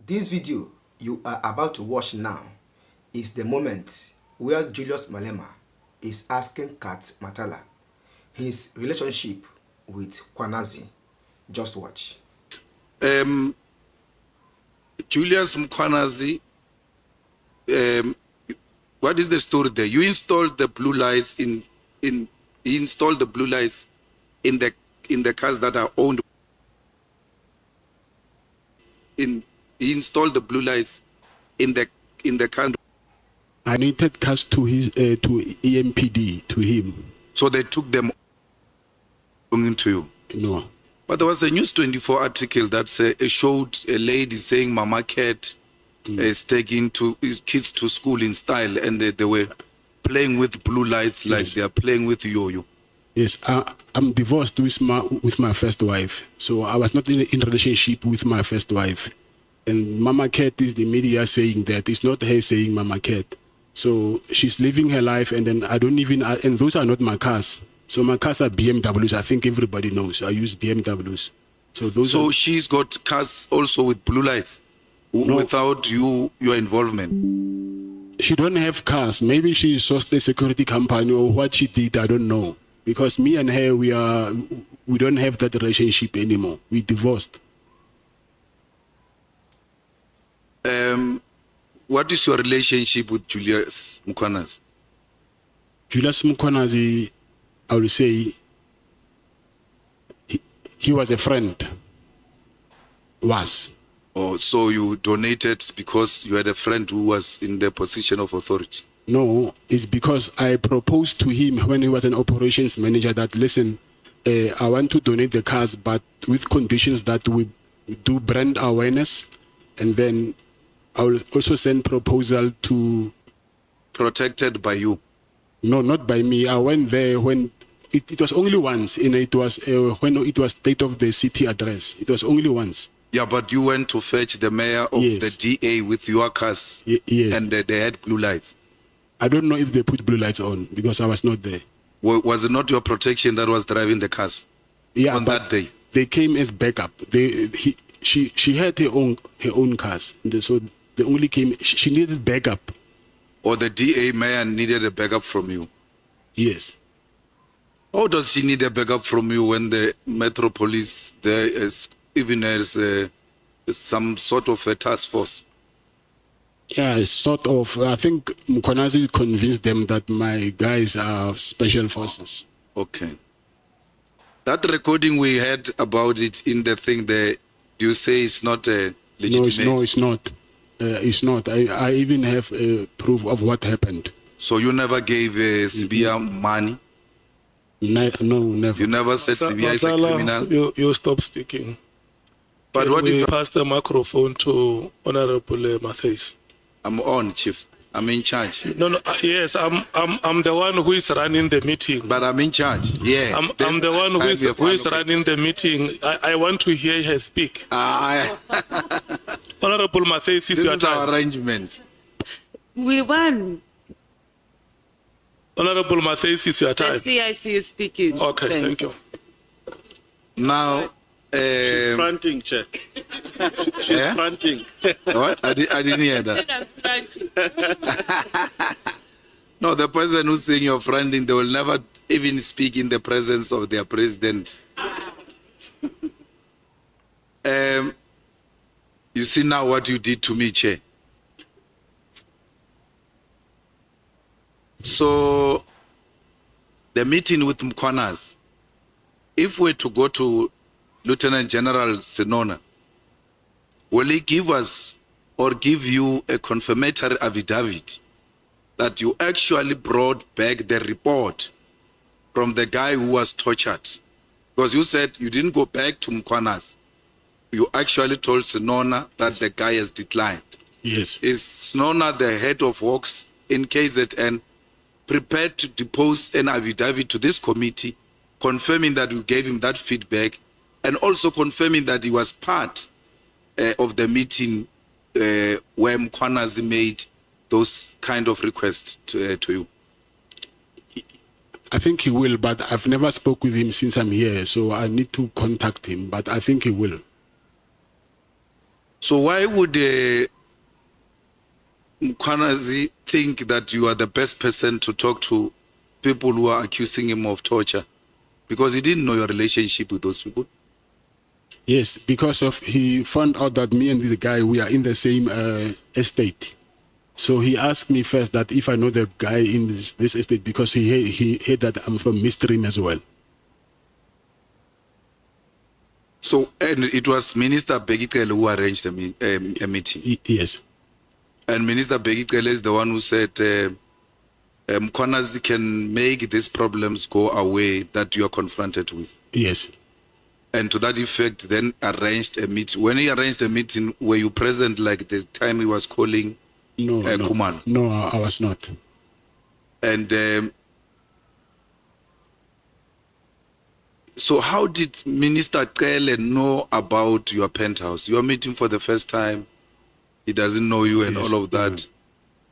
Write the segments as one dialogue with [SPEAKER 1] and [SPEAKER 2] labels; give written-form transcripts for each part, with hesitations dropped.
[SPEAKER 1] This video you are about to watch now is the moment where Julius Malema is asking Matlala his relationship with Kwanazi. Just watch.
[SPEAKER 2] Julius Mkwanazi, what is the story there? You installed the blue lights he installed the blue lights in the cars that are owned. He installed the blue lights in the car.
[SPEAKER 3] I needed cars to his to EMPD to him.
[SPEAKER 2] So they took them into you.
[SPEAKER 3] No.
[SPEAKER 2] But there was a News 24 article that showed a lady saying Mama Cat is taking his kids to school in style, and they were playing with blue lights like they are playing with yo-yo.
[SPEAKER 3] Yes, I'm divorced with my first wife, so I was not in relationship with my first wife. And Mama Cat is the media saying that. It's not her saying Mama Cat. So she's living her life, and then I don't even, and those are not my cars. So my cars are BMWs. I think everybody knows. I use BMWs. So those. So
[SPEAKER 2] she's got cars also with blue lights, no, without your involvement.
[SPEAKER 3] She don't have cars. Maybe she sourced a security company or what she did. I don't know. Because me and her, we don't have that relationship anymore. We divorced.
[SPEAKER 2] What is your relationship with Julius Mkwanazi?
[SPEAKER 3] Julius Mkwanazi, I will say, he was a friend. Was.
[SPEAKER 2] Oh, so you donated because you had a friend who was in the position of authority?
[SPEAKER 3] No, it's because I proposed to him when he was an operations manager that, listen, I want to donate the cars, but with conditions that we do brand awareness, and then I will also send proposal to...
[SPEAKER 2] Protected by you?
[SPEAKER 3] No, not by me. I went there when it was only once, and it was when it was state of the city address. It was only once.
[SPEAKER 2] Yeah, but you went to fetch the mayor of the DA with your cars,
[SPEAKER 3] yes,
[SPEAKER 2] and they had blue lights.
[SPEAKER 3] I don't know if they put blue lights on because I was not there.
[SPEAKER 2] Was it not your protection that was driving the cars?
[SPEAKER 3] Yeah,
[SPEAKER 2] on that day.
[SPEAKER 3] They came as backup. She had her own cars, so they only came. She needed backup.
[SPEAKER 2] Or the DA mayor needed a backup from you?
[SPEAKER 3] Yes.
[SPEAKER 2] How does she need a backup from you when the Metro Police there is even as some sort of a task force?
[SPEAKER 3] Yeah, sort of. I think Mkwanazi convinced them that my guys are special forces.
[SPEAKER 2] Okay. That recording we heard about it in the thing there, do you say it's not legitimate?
[SPEAKER 3] No, it's not. It's not. I even have proof of what happened.
[SPEAKER 2] So you never gave Sibia money?
[SPEAKER 3] No, never.
[SPEAKER 2] You never said Sibia is a criminal?
[SPEAKER 4] You stop speaking.
[SPEAKER 2] But
[SPEAKER 4] Can
[SPEAKER 2] what
[SPEAKER 4] we
[SPEAKER 2] if
[SPEAKER 4] pass the microphone to Honorable Matthias?
[SPEAKER 2] I'm on, Chief. I'm in charge.
[SPEAKER 4] No. Yes, I'm the one who is running the meeting.
[SPEAKER 2] But I'm in charge. Yeah.
[SPEAKER 4] I'm the one who is running the meeting. I want to hear her speak. Honorable Matthias,
[SPEAKER 2] this is our arrangement.
[SPEAKER 5] We won.
[SPEAKER 4] Honorable Matthias, is your time.
[SPEAKER 5] I see you speaking.
[SPEAKER 4] Okay, thank you.
[SPEAKER 2] Now,
[SPEAKER 6] she's fronting, Chair. She's fronting.
[SPEAKER 2] What? I didn't hear that. No, the person who's saying you're fronting, they will never even speak in the presence of their president. You see now what you did to me, Chair. So, the meeting with Mkwanazi, if we're to go to Lieutenant General Senona, will he give us or give you a confirmatory affidavit that you actually brought back the report from the guy who was tortured? Because you said you didn't go back to Mkwanazi. You actually told Senona that the guy has declined.
[SPEAKER 3] Yes.
[SPEAKER 2] Is Senona, the head of works in KZN, prepared to depose an affidavit to this committee confirming that you gave him that feedback and also confirming that he was part of the meeting where Mkwanazi made those kind of requests to you?
[SPEAKER 3] I think he will, but I've never spoke with him since I'm here, so I need to contact him, but I think he will.
[SPEAKER 2] So why would Mkwanazi think that you are the best person to talk to people who are accusing him of torture? Because he didn't know your relationship with those people.
[SPEAKER 3] Yes, because of he found out that me and the guy, we are in the same estate. So he asked me first that if I know the guy in this estate, because he heard that I'm from Midstream as well.
[SPEAKER 2] So, and it was Minister Begitele who arranged a meeting.
[SPEAKER 3] Yes.
[SPEAKER 2] And Minister Begitele is the one who said, Mkwanazi can make these problems go away that you are confronted with.
[SPEAKER 3] Yes.
[SPEAKER 2] And to that effect, then arranged a meeting. When he arranged a meeting, were you present like the time he was calling Kumalo?
[SPEAKER 3] No, I was not.
[SPEAKER 2] And so how did Minister Kele know about your penthouse? You are meeting for the first time. He doesn't know you and all of that.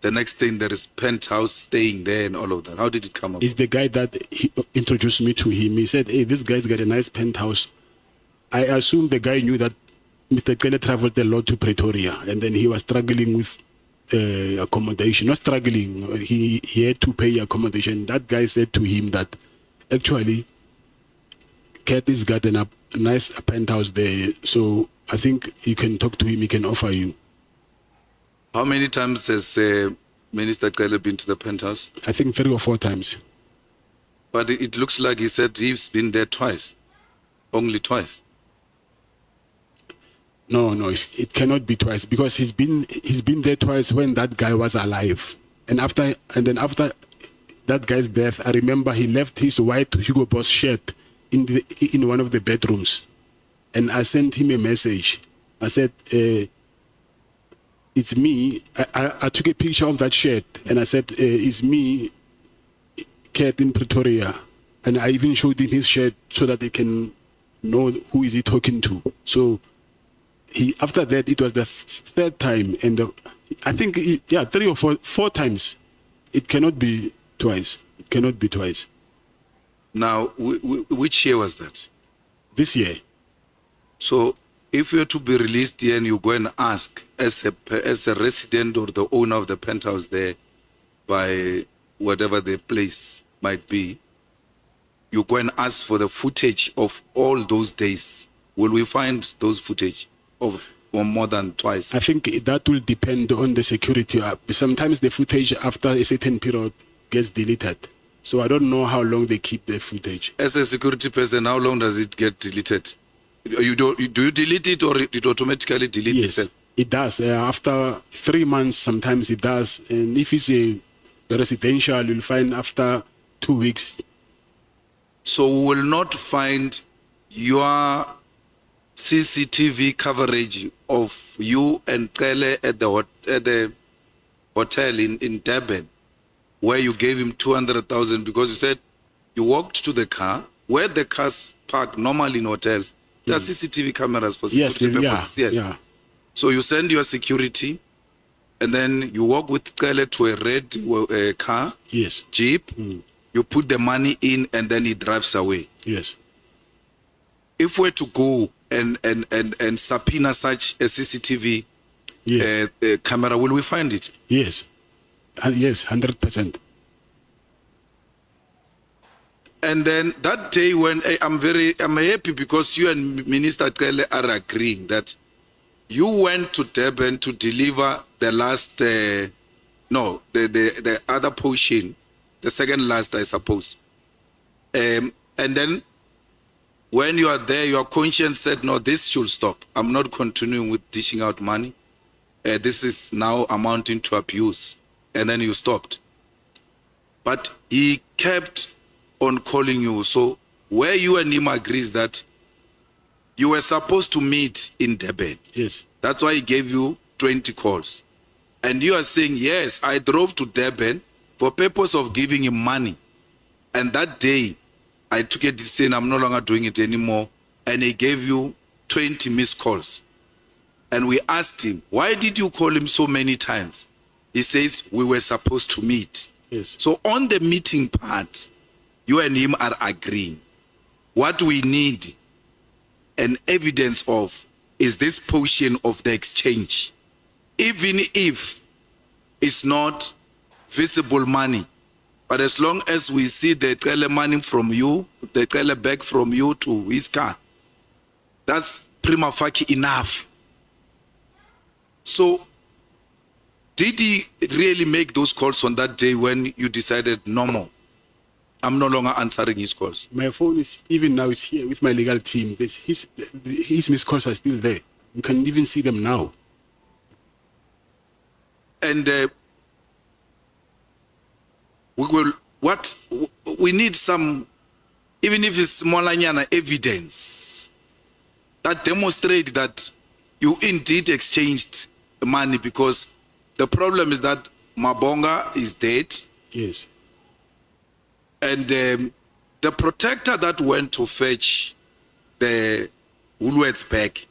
[SPEAKER 2] The next thing, there is Penthouse staying there and all of that. How did it come up?
[SPEAKER 3] It's the guy that he introduced me to him. He said, hey, this guy's got a nice penthouse. I assume the guy knew that Mr. Kele traveled a lot to Pretoria, and then he was struggling with accommodation. Not struggling, he had to pay accommodation. That guy said to him that actually Kathy's got a nice penthouse there, so I think you can talk to him, he can offer you.
[SPEAKER 2] How many times has Minister Kele been to the penthouse?
[SPEAKER 3] I think 3 or 4 times.
[SPEAKER 2] But it looks like he said he's been there twice. Only twice.
[SPEAKER 3] No, it cannot be twice, because he's been there twice when that guy was alive, and then after that guy's death, I remember he left his white Hugo Boss shirt in one of the bedrooms, and I sent him a message. I said, it's me. I took a picture of that shirt, and I said, it's me, Cat in Pretoria, and I even showed him his shirt so that they can know who is he talking to. So after that, it was the 3rd time, and I think 3 or 4 times. It cannot be twice. It cannot be twice.
[SPEAKER 2] Now, which year was that?
[SPEAKER 3] This year.
[SPEAKER 2] So, if you're to be released here and you go and ask as a resident or the owner of the penthouse there, by whatever the place might be, you go and ask for the footage of all those days. Will we find those footage of or more than twice?
[SPEAKER 3] I think that will depend on the security. Sometimes the footage after a certain period gets deleted. So I don't know how long they keep the footage.
[SPEAKER 2] As a security person, how long does it get deleted? Do you delete it, or it automatically deletes itself?
[SPEAKER 3] It does. After 3 months, sometimes it does. And if it's a residential, you'll find after 2 weeks.
[SPEAKER 2] So we will not find your CCTV coverage of you and Kele at the hotel in Durban, where you gave him 200,000 because you said you walked to the car, where the cars park normally in hotels. There are CCTV cameras for security purposes. Yes.
[SPEAKER 3] Yeah.
[SPEAKER 2] So you send your security, and then you walk with Kele to a red car, Jeep. You put the money in, and then he drives away.
[SPEAKER 3] Yes.
[SPEAKER 2] If we're to go and subpoena such a CCTV camera, will we find it?
[SPEAKER 3] Yes. Yes, 100%.
[SPEAKER 2] And then that day when I'm happy because you and Minister Kele are agreeing that you went to Durban to deliver the last, the other portion, the second last, I suppose. And then when you are there, your conscience said, no, this should stop. I'm not continuing with dishing out money. This is now amounting to abuse. And then you stopped. But he kept on calling you. So where you and him agrees that you were supposed to meet in Durban.
[SPEAKER 3] Yes.
[SPEAKER 2] That's why he gave you 20 calls. And you are saying, yes, I drove to Durban for purpose of giving him money. And that day, I took a decision, I'm no longer doing it anymore. And he gave you 20 missed calls. And we asked him, why did you call him so many times? He says, we were supposed to meet.
[SPEAKER 3] Yes.
[SPEAKER 2] So on the meeting part, you and him are agreeing. What we need an evidence of is this portion of the exchange. Even if it's not visible money, but as long as we see the Traore money from you, the Traore bag from you to his car, that's prima facie enough. So, did he really make those calls on that day when you decided no more? I'm no longer answering his calls.
[SPEAKER 3] My phone is, even now, is here with my legal team. His missed calls are still there. You can even see them now.
[SPEAKER 2] And we need some, even if it's small evidence that demonstrate that you indeed exchanged money, because the problem is that Mabonga is dead.
[SPEAKER 3] Yes.
[SPEAKER 2] And the protector that went to fetch the Woolworths bag,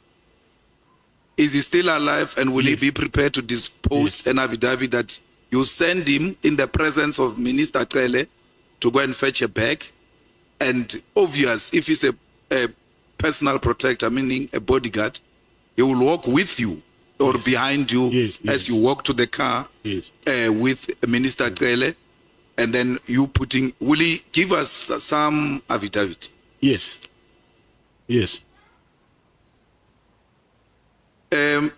[SPEAKER 2] is he still alive, and will he be prepared to dispose an affidavit that you send him in the presence of Minister Traore to go and fetch a bag? And obvious, if he's a personal protector, meaning a bodyguard, he will walk with you or behind you as you walk to the car with Minister Traore, and then you putting, will he give us some affidavit?
[SPEAKER 3] Yes. Yes.
[SPEAKER 2] I'm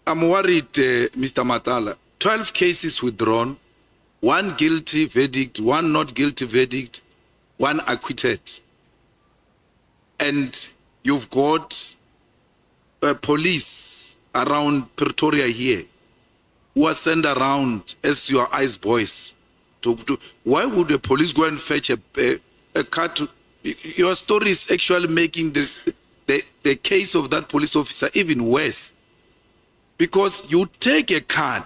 [SPEAKER 2] worried, Mr. Matlala. 12 cases withdrawn, 1 guilty verdict, 1 not guilty verdict, 1 acquitted. And you've got police around Pretoria here who are sent around as your eyes boys. Why would the police go and fetch a car to... Your story is actually making this the case of that police officer even worse. Because you take a card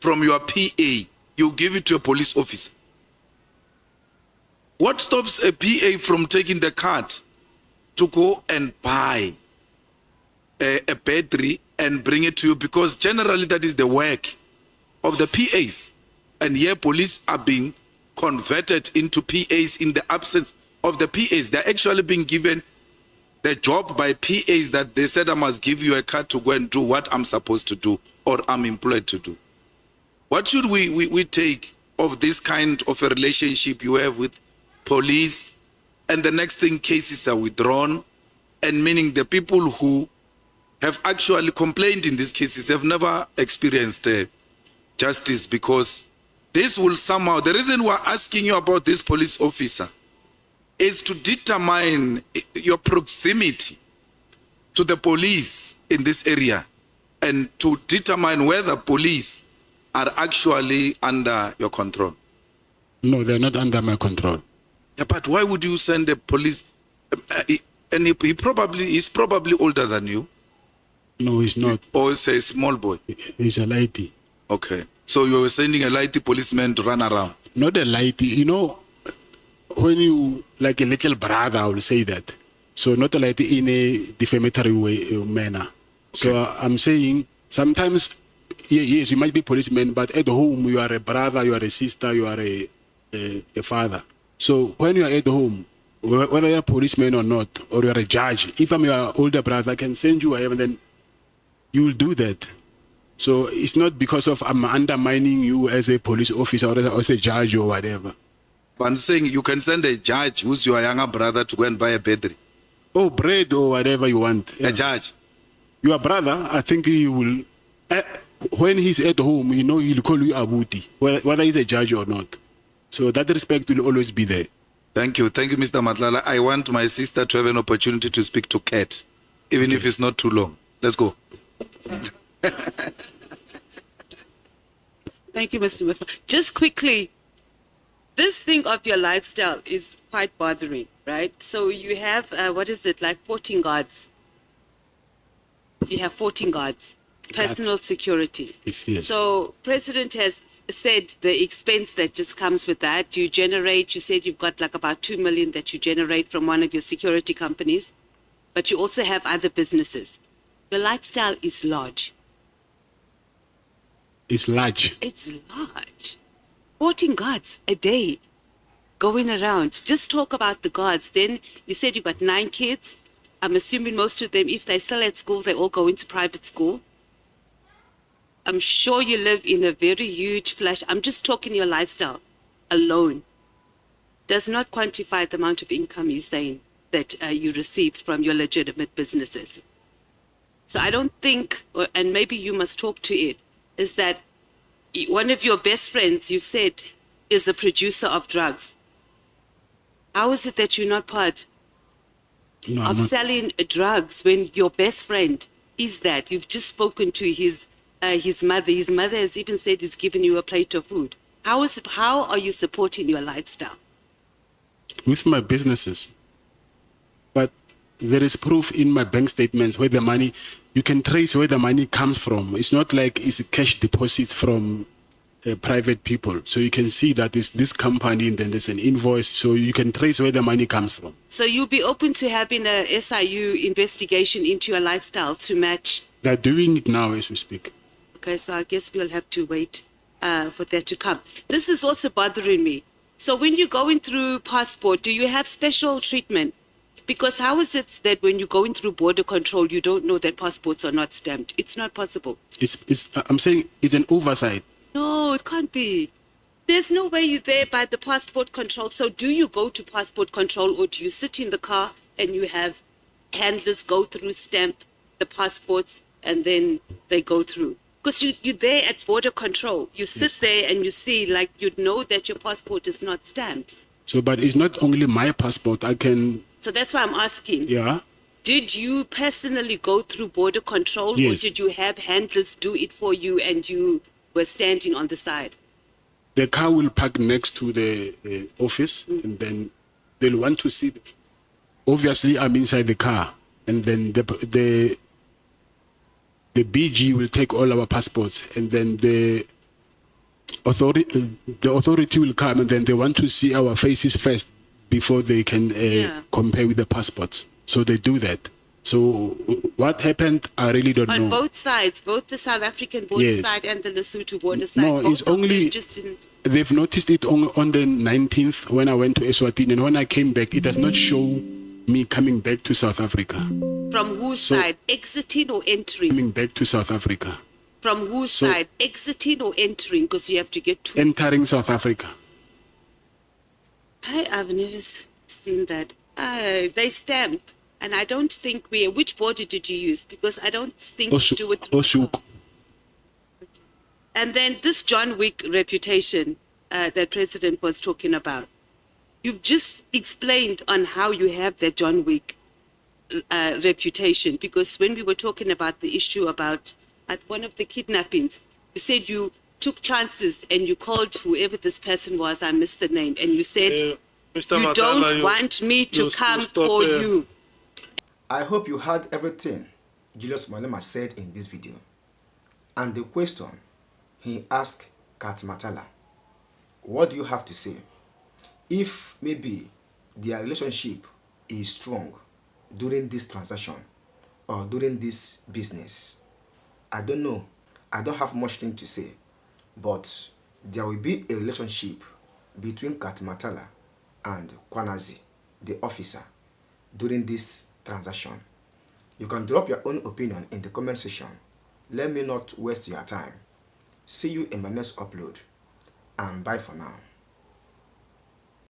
[SPEAKER 2] from your PA, you give it to a police officer. What stops a PA from taking the card to go and buy a battery and bring it to you? Because generally that is the work of the PAs. And here police are being converted into PAs in the absence of the PAs. They're actually being given the job by PAs that they said, I must give you a card to go and do what I'm supposed to do or I'm employed to do. What should we take of this kind of a relationship you have with police, and the next thing, cases are withdrawn, and meaning the people who have actually complained in these cases have never experienced justice? Because this will somehow, the reason we're asking you about this police officer is to determine your proximity to the police in this area, and to determine whether police are actually under your control.
[SPEAKER 3] No, they're not under my control.
[SPEAKER 2] Yeah, but why would you send a police? And he's probably older than you.
[SPEAKER 3] No, he's not.
[SPEAKER 2] Or he's a small boy.
[SPEAKER 3] He's a lighty.
[SPEAKER 2] Okay, so you were sending a lighty policeman to run around.
[SPEAKER 3] Not a lighty. You know, when you, like a little brother, I will say that. So not a lighty in a defamatory way, manner. Okay. So I'm saying sometimes, yes, you might be a policeman, but at home you are a brother, you are a sister, you are a father. So when you are at home, whether you're a policeman or not, or you're a judge, if I'm your older brother, I can send you whatever, then you will do that. So it's not because of I'm undermining you as a police officer or as a judge or whatever.
[SPEAKER 2] But I'm saying you can send a judge who's your younger brother to go and buy a battery.
[SPEAKER 3] Oh, bread or whatever you want. Yeah.
[SPEAKER 2] A judge.
[SPEAKER 3] Your brother, I think he will, when he's at home, you know, he'll call you Abuti, whether he's a judge or not. So that respect will always be there.
[SPEAKER 2] Thank you. Thank you, Mr. Matlala. I want my sister to have an opportunity to speak to Kat, even if it's not too long. Let's go.
[SPEAKER 5] Thank you, Mr. Muffa. Just quickly, this thing of your lifestyle is quite bothering, right? So you have, what is it, like 14 guards? You have 14 guards, personal security.
[SPEAKER 3] Yes.
[SPEAKER 5] So President has said the expense that just comes with that. You generate, you said you've got like about 2 million that you generate from one of your security companies, but you also have other businesses. Your lifestyle is large.
[SPEAKER 3] It's large.
[SPEAKER 5] It's large. 14 guards a day going around. Just talk about the guards. Then you said you got 9 kids. I'm assuming most of them, if they're still at school, they all go into private school. I'm sure you live in a very huge flash. I'm just talking your lifestyle alone. Does not quantify the amount of income you're saying that you received from your legitimate businesses. So I don't think, and maybe you must talk to it, is that one of your best friends, you've said, is a producer of drugs. How is it that you're not part of selling drugs when your best friend is that? You've just spoken to his mother. His mother has even said he's given you a plate of food. How are you supporting your lifestyle?
[SPEAKER 3] With my businesses. But there is proof in my bank statements where the money, you can trace where the money comes from. It's not like it's a cash deposit from private people. So you can see that it's this company and then there's an invoice. So you can trace where the money comes from.
[SPEAKER 5] So you'll be open to having a SIU investigation into your lifestyle to match?
[SPEAKER 3] They're doing it now as we speak.
[SPEAKER 5] Okay, so I guess we'll have to wait for that to come. This is also bothering me. So when you're going through passport, do you have special treatment? Because how is it that when you're going through border control, you don't know that passports are not stamped? It's not possible.
[SPEAKER 3] I'm saying it's an oversight.
[SPEAKER 5] No, it can't be. There's no way you're there by the passport control. So do you go to passport control, or do you sit in the car and you have handlers go through, stamp the passports, and then they go through? Because you're there at border control. You sit there and you see, like, you'd know that your passport is not stamped.
[SPEAKER 3] So, but it's not only my passport. I can...
[SPEAKER 5] So that's why I'm asking.
[SPEAKER 3] Yeah.
[SPEAKER 5] Did you personally go through border control,
[SPEAKER 3] yes,
[SPEAKER 5] or did you have handlers do it for you and you were standing on the side?
[SPEAKER 3] The car will park next to the office, and then they'll want to see. Obviously, I'm inside the car, and then the BG will take all our passports, and then the authority will come, and then they want to see our faces first before they can compare with the passports. So they do that. So what happened, I really don't know.
[SPEAKER 5] On both sides, both the South African border side and the Lesotho border side.
[SPEAKER 3] No, it's only, they've noticed it on the 19th when I went to Eswatini, and when I came back, it does not show me coming back to South Africa.
[SPEAKER 5] From whose side? Exiting or entering?
[SPEAKER 3] Coming back to South Africa.
[SPEAKER 5] From whose side? Exiting or entering? Because you have to get to...
[SPEAKER 3] Entering South Africa.
[SPEAKER 5] I've never seen that. They stamp. And I don't think which border did you use? Because I don't think you do it through...
[SPEAKER 3] ADHOC.
[SPEAKER 5] And then this John Wick reputation that President was talking about. You've just explained on how you have that John Wick reputation, because when we were talking about the issue about at one of the kidnappings, you said you took chances and you called whoever this person was, I missed the name, and you said,
[SPEAKER 4] Mr.
[SPEAKER 5] you
[SPEAKER 4] Matlala,
[SPEAKER 5] don't want me to come for you.
[SPEAKER 1] I hope you heard everything Julius Malema said in this video. And the question he asked Matlala, what do you have to say? If maybe their relationship is strong during this transaction or during this business, I don't know. I don't have much thing to say. But there will be a relationship between Matlala and Kwanazi, the officer, during this transaction. You can drop your own opinion in the comment section. Let me not waste your time. See you in my next upload, and bye for now.